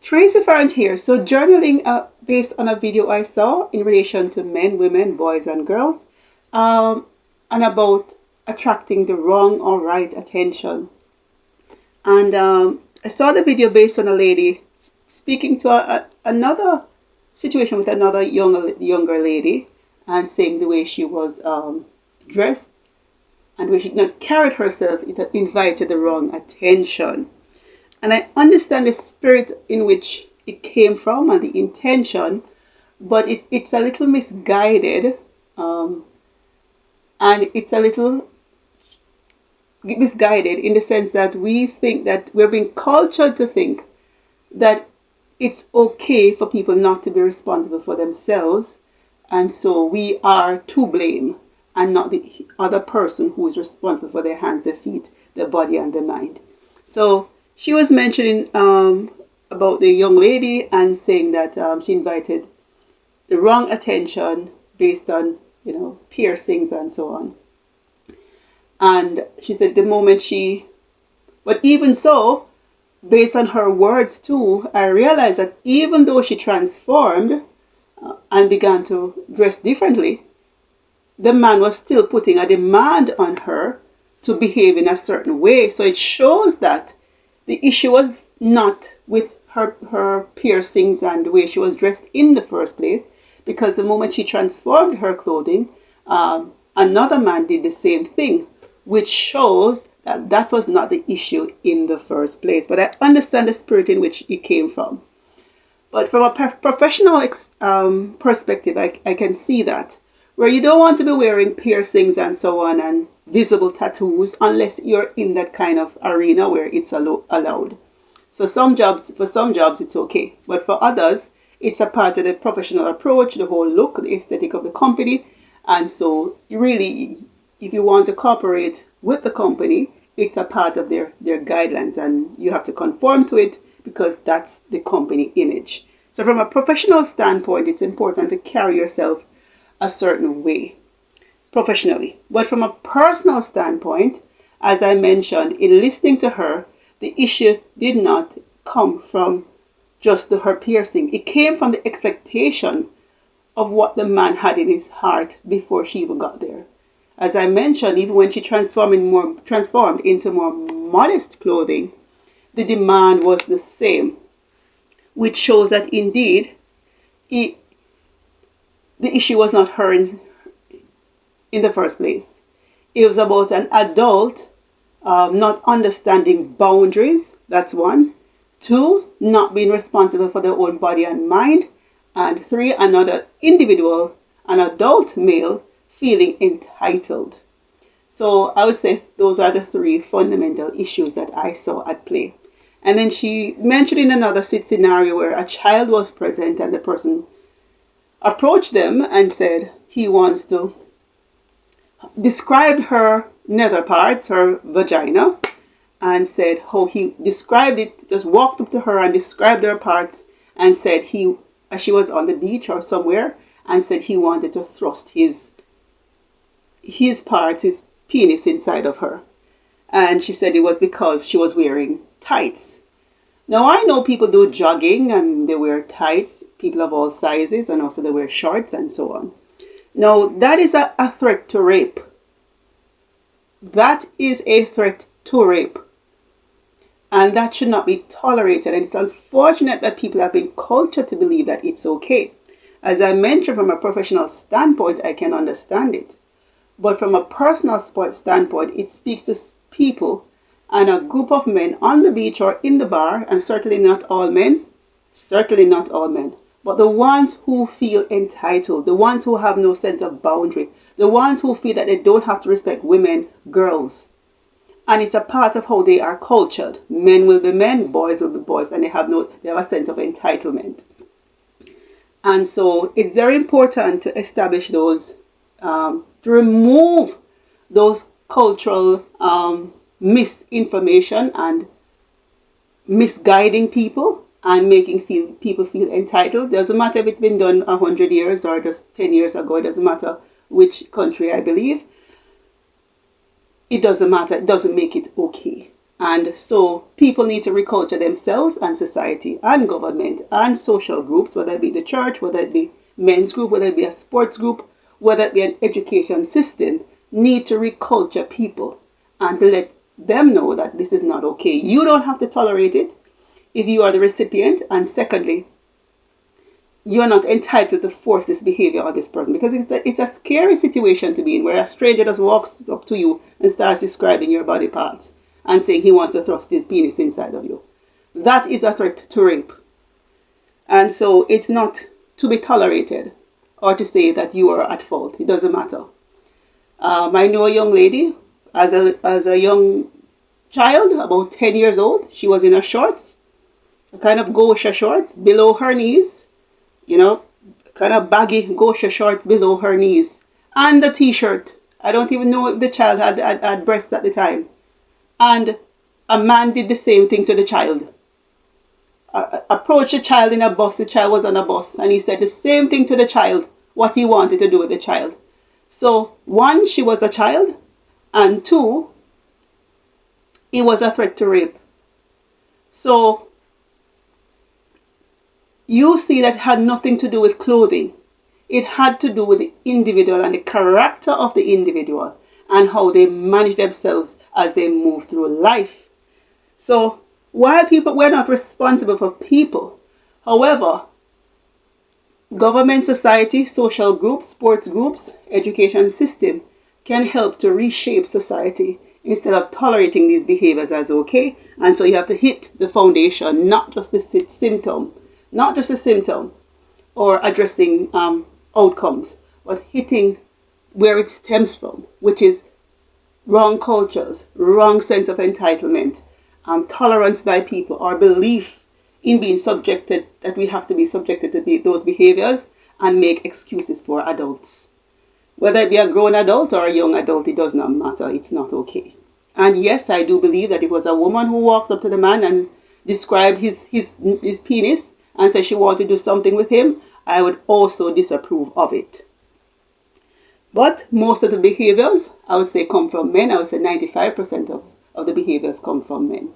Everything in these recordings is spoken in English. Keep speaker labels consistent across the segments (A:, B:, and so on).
A: Tracey Ferrant here. So journaling based on a video I saw in relation to men, women, boys and girls, and about attracting the wrong or right attention. And I saw the video based on a lady speaking to another situation with another younger lady and saying the way she was dressed and when she did not carry herself, it invited the wrong attention. And I understand the spirit in which it came from and the intention, but it's a little misguided, and it's a little misguided in the sense that we think that we're being cultured to think that it's okay for people not to be responsible for themselves, and so we are to blame and not the other person who is responsible for their hands, their feet, their body and their mind. So she was mentioning about the young lady and saying that she invited the wrong attention based on, piercings and so on. And she said but even so, based on her words too, I realized that even though she transformed and began to dress differently, the man was still putting a demand on her to behave in a certain way. So it shows that the issue was not with her piercings and the way she was dressed in the first place, because the moment she transformed her clothing, another man did the same thing, which shows that that was not the issue in the first place. But I understand the spirit in which it came from. But from a professional perspective, I can see that where you don't want to be wearing piercings and so on and visible tattoos unless you're in that kind of arena where it's allowed. So for some jobs it's okay, but for others it's a part of the professional approach, the whole look, the aesthetic of the company. And so really, if you want to cooperate with the company, it's a part of their guidelines and you have to conform to it because that's the company image. So from a professional standpoint, it's important to carry yourself a certain way professionally. But from a personal standpoint, as I mentioned, in listening to her, the issue did not come from just her piercing. It came from the expectation of what the man had in his heart before she even got there. As I mentioned, even when she transformed into more modest clothing, the demand was the same, which shows that indeed the issue was not her in the first place. It was about an adult not understanding boundaries. That's one. 2, not being responsible for their own body and mind. And 3, another individual, an adult male, feeling entitled. So I would say those are the 3 fundamental issues that I saw at play. And then she mentioned in another scenario where a child was present and the person approached them and said he wants to describe her nether parts, her vagina, and said how he described it, just walked up to her and described her parts and said she was on the beach or somewhere, and said he wanted to thrust his parts, his penis inside of her. And she said it was because she was wearing tights. Now I know people do jogging and they wear tights, people of all sizes, and also they wear shorts and so on. Now that is a threat to rape. That is a threat to rape. And that should not be tolerated. And it's unfortunate that people have been cultured to believe that it's okay. As I mentioned, from a professional standpoint, I can understand it. But from a personal standpoint, it speaks to people and a group of men on the beach or in the bar, and certainly not all men, but the ones who feel entitled, the ones who have no sense of boundary, the ones who feel that they don't have to respect women, girls. And it's a part of how they are cultured. Men will be men, boys will be boys, and they have a sense of entitlement. And so it's very important to establish those, to remove those cultural misinformation and misguiding people and making people feel entitled. Doesn't matter if it's been done 100 years or just 10 years ago. It doesn't matter which country, I believe. It doesn't matter. It doesn't make it okay. And so people need to reculture themselves, and society and government and social groups, whether it be the church, whether it be men's group, whether it be a sports group, whether it be an education system, need to reculture people and to let them know that this is not okay. You don't have to tolerate it if you are the recipient. And secondly, you're not entitled to force this behavior on this person, because it's a scary situation to be in, where a stranger just walks up to you and starts describing your body parts and saying he wants to thrust his penis inside of you. That is a threat to rape. And so it's not to be tolerated or to say that you are at fault. It doesn't matter. I know a young lady, as a young child, about 10 years old. She was in her shorts, a kind of gauche shorts below her knees, kind of baggy gauche shorts below her knees, and a t-shirt. I don't even know if the child had breasts at the time. And a man did the same thing to the child. Approached the child in a bus. The child was on a bus, and he said the same thing to the child, what he wanted to do with the child. So, one, she was a child, and two, it was a threat to rape. So, you see that it had nothing to do with clothing. It had to do with the individual and the character of the individual and how they manage themselves as they move through life. So, while we're not responsible for people, however, government, society, social groups, sports groups, education system can help to reshape society instead of tolerating these behaviors as okay. And so you have to hit the foundation, not just the symptom, or addressing outcomes, but hitting where it stems from, which is wrong cultures, wrong sense of entitlement, tolerance by people, or belief in being subjected, that we have to be subjected to those behaviors, and make excuses for adults. Whether it be a grown adult or a young adult, it does not matter. It's not okay. And yes, I do believe that it was a woman who walked up to the man and described his penis and said she wanted to do something with him. I would also disapprove of it. But most of the behaviors, I would say, come from men. I would say 95% of the behaviors come from men.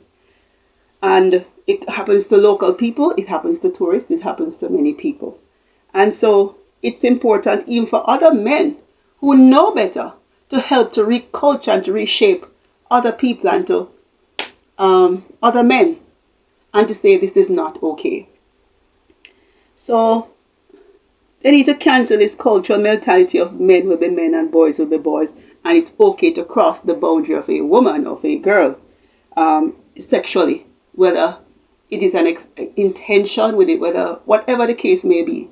A: And it happens to local people, it happens to tourists, it happens to many people. And so it's important even for other men who know better to help to reculture and to reshape other people and to other men, and to say this is not okay. So they need to cancel this cultural mentality of men will be men and boys will be boys, and it's okay to cross the boundary of a woman, of a girl, sexually, whether it is an intention with it, whether whatever the case may be,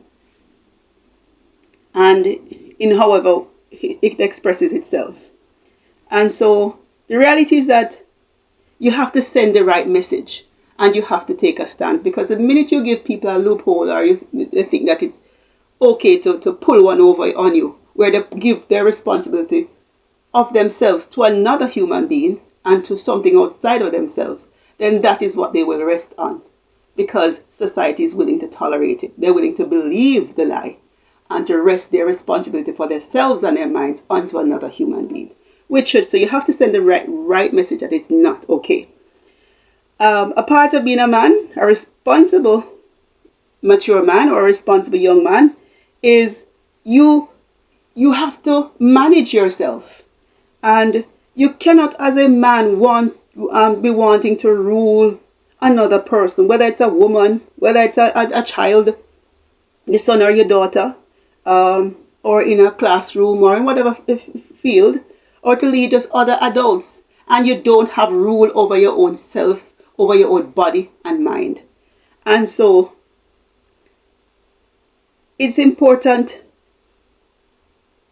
A: and in however it expresses itself. And so the reality is that you have to send the right message, and you have to take a stance, because the minute you give people a loophole, or they think that it's okay to pull one over on you, where they give their responsibility of themselves to another human being and to something outside of themselves, then that is what they will rest on, because society is willing to tolerate it. They're willing to believe the lie and to rest their responsibility for themselves and their minds onto another human being. So you have to send the right message that it's not okay. A part of being a man, a responsible mature man or a responsible young man, is you have to manage yourself, and you cannot as a man be wanting to rule another person, whether it's a woman, whether it's a child, your son or your daughter, or in a classroom or in whatever field, or to lead just other adults, and you don't have rule over your own self, over your own body and mind. And so it's important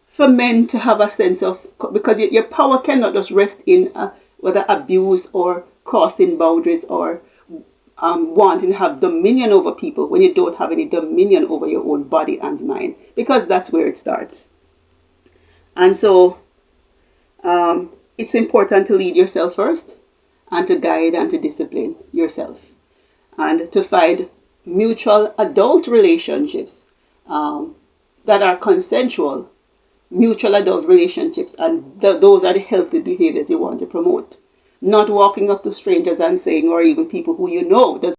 A: for men to have a sense of, because your power cannot just rest in whether abuse or crossing boundaries or wanting to have dominion over people when you don't have any dominion over your own body and mind, because that's where it starts. And so it's important to lead yourself first, and to guide and to discipline yourself, and to find mutual adult relationships that are consensual, mutual adult relationships, and those are the healthy behaviors you want to promote. Not walking up to strangers and saying, or even people who you know, doesn't